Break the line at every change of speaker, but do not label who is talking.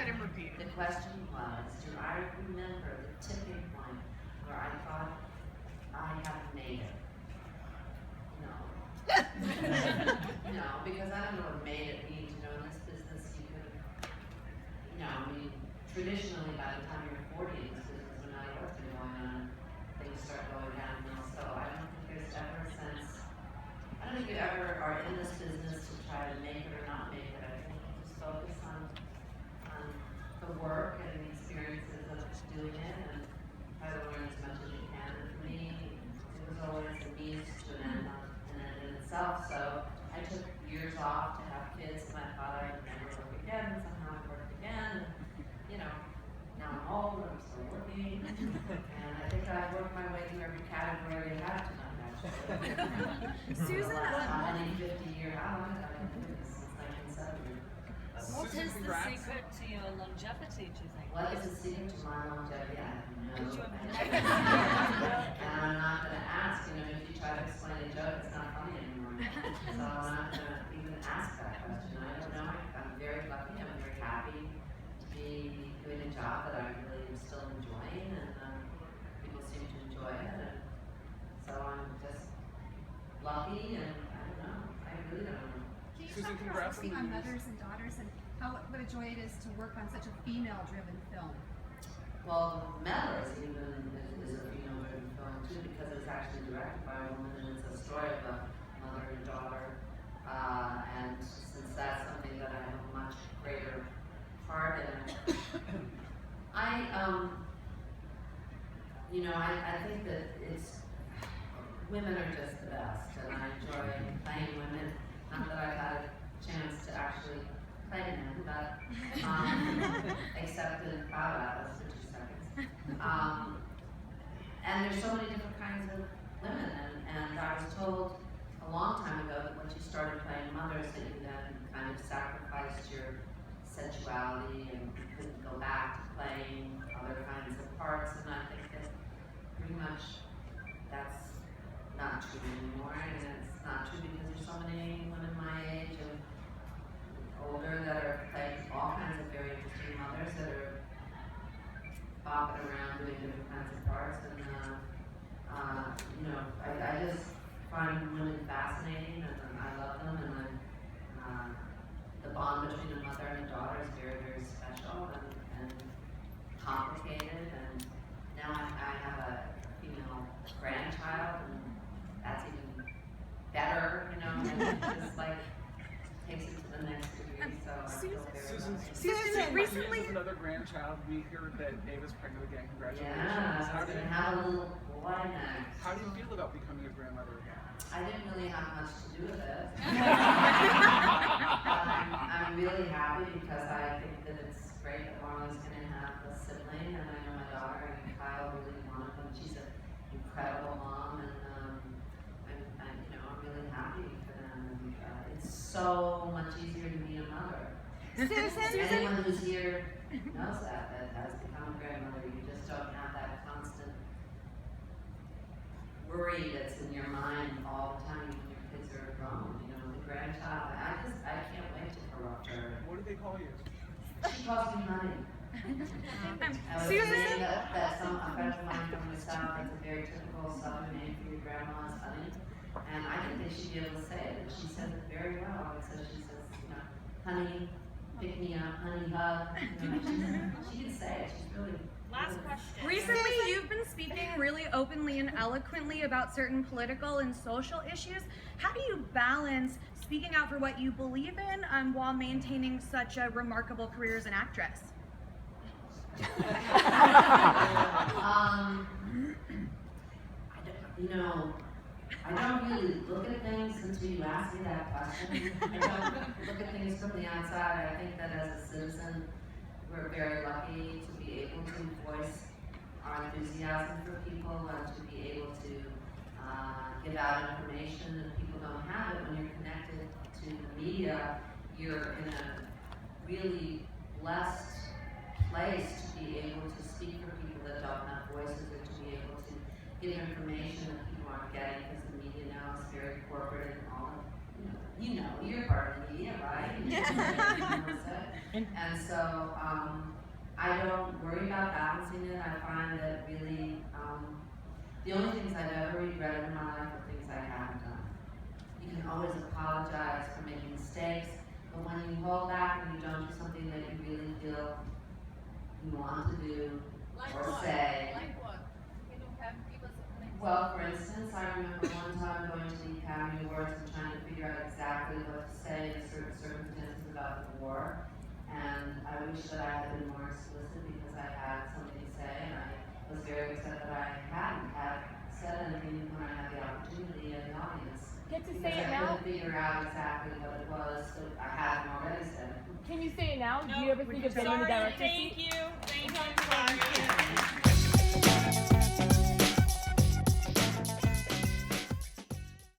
him repeat it.
The question was, do I remember the tipping point where I thought I had made it? No. No, because I don't know what made it means. You know, in this business, you could, you know, I mean, traditionally, by the time you're 40 in this business, no matter what's been going on, things start going downhill. So I don't think there's ever a sense, I don't think you ever are in this business to try to make it or not make it. I think you just focus on the work and the experiences of doing it and try to learn as much as you can. And for me, it was always a means to an end in itself. So I took years off to have kids, and I thought I would never work again, and somehow I worked again. And, you know, now I'm old, I'm still working, and I think I've worked my way through every category they have tonight, actually.
Susan,
how many 50-year, how long have I been doing this? Since 1970.
What is the secret to your longevity, do you think?
What is the secret to my longevity? I have no
Could you
idea. And I'm not going to ask. You know, if you try to explain a joke, it's not funny anymore. So I'm not going to even ask that question. I don't know. I'm very lucky. I'm very happy to be doing a job that I really am still enjoying, and people seem to enjoy it. And so I'm just lucky, and I don't know. I really don't know.
can you talk about working on mothers and daughters and what a joy it is to work on such a female-driven film?
Well, Meddler is a female-driven film too, because it's actually directed by a woman, and it's a story of a mother and daughter. And since that's something that I have a much greater part in, I think that women are just the best, and I enjoy playing women. Not that I've had a chance to actually play men, but except in Proud Atlas for 2 seconds. And there's so many different kinds of women, and I was told a long time ago that once you started playing mothers, that you then kind of sacrificed your sensuality and you couldn't go back to playing other kinds of parts, and I think that pretty much that's not true anymore, and it's not true because there's so many women my age and older that are playing all kinds of very interesting mothers that are bopping around doing different kinds of parts, and I just find women fascinating, and I love them, and the bond between a mother and a daughter is very, very special and complicated, and now I have a female grandchild, and that's even better, and it just like takes it to the next degree, so I feel very
Susan,
recently
another grandchild. We hear that Ava's pregnant again. Congratulations.
Yeah, I was going to have a little boy next.
How do you feel about becoming a grandmother again?
I didn't really have much to do with it. I'm really happy because I think that it's great that Marlon's going to have a sibling, and I know my daughter and Kyle really want them. She's an incredible mom, and I'm really happy for them. And it's so much easier to be a mother. Anyone who's here knows that has become a grandmother. You just don't have that constant worry that's in your mind all the time when your kids are grown. The grandchild. I can't wait to corrupt her.
What do they call you?
She calls me honey. I was saying that a friend of mine from the South, that's a very typical Southern name for your grandma is honey. And I didn't think she'd be able to say it, but she says it very well. And so she says, honey, pick me up, honey, hug. She can say it. She's really.
Last question.
Recently, you've been speaking really openly and eloquently about certain political and social issues. How do you balance speaking out for what you believe in while maintaining such a remarkable career as an actress?
I don't really look at things until you ask me that question. I don't look at things from the outside. I think that as a citizen, we're very lucky to be able to voice our enthusiasm for people and to be able to give out information that people don't have it. When you're connected to the media, you're in a really blessed place to be able to speak for people that don't have voices, or to be able to give information that people aren't getting, because the media now is very corporate and all of you know, you're part of the media, right? And so, I don't worry about balancing it. I find that really, the only things I've ever regretted in my life are things I haven't done. You can always apologize for making mistakes, but when you hold back and you don't do something that you really feel you want to do or say.
Like what? Can you have give us an example?
Well, for instance, I remember one time going to the Academy Awards and trying to figure out exactly what to say in certain circumstances about the war. And I wish that I had been more explicit because I had something to say, and I was very upset that I hadn't said anything when I had the opportunity in the audience.
Get to
Because
say it
I
now?
couldn't figure out exactly what it was, so I hadn't already said it.
Can you say it now? Do you ever think of getting in the director's seat?
Thank you.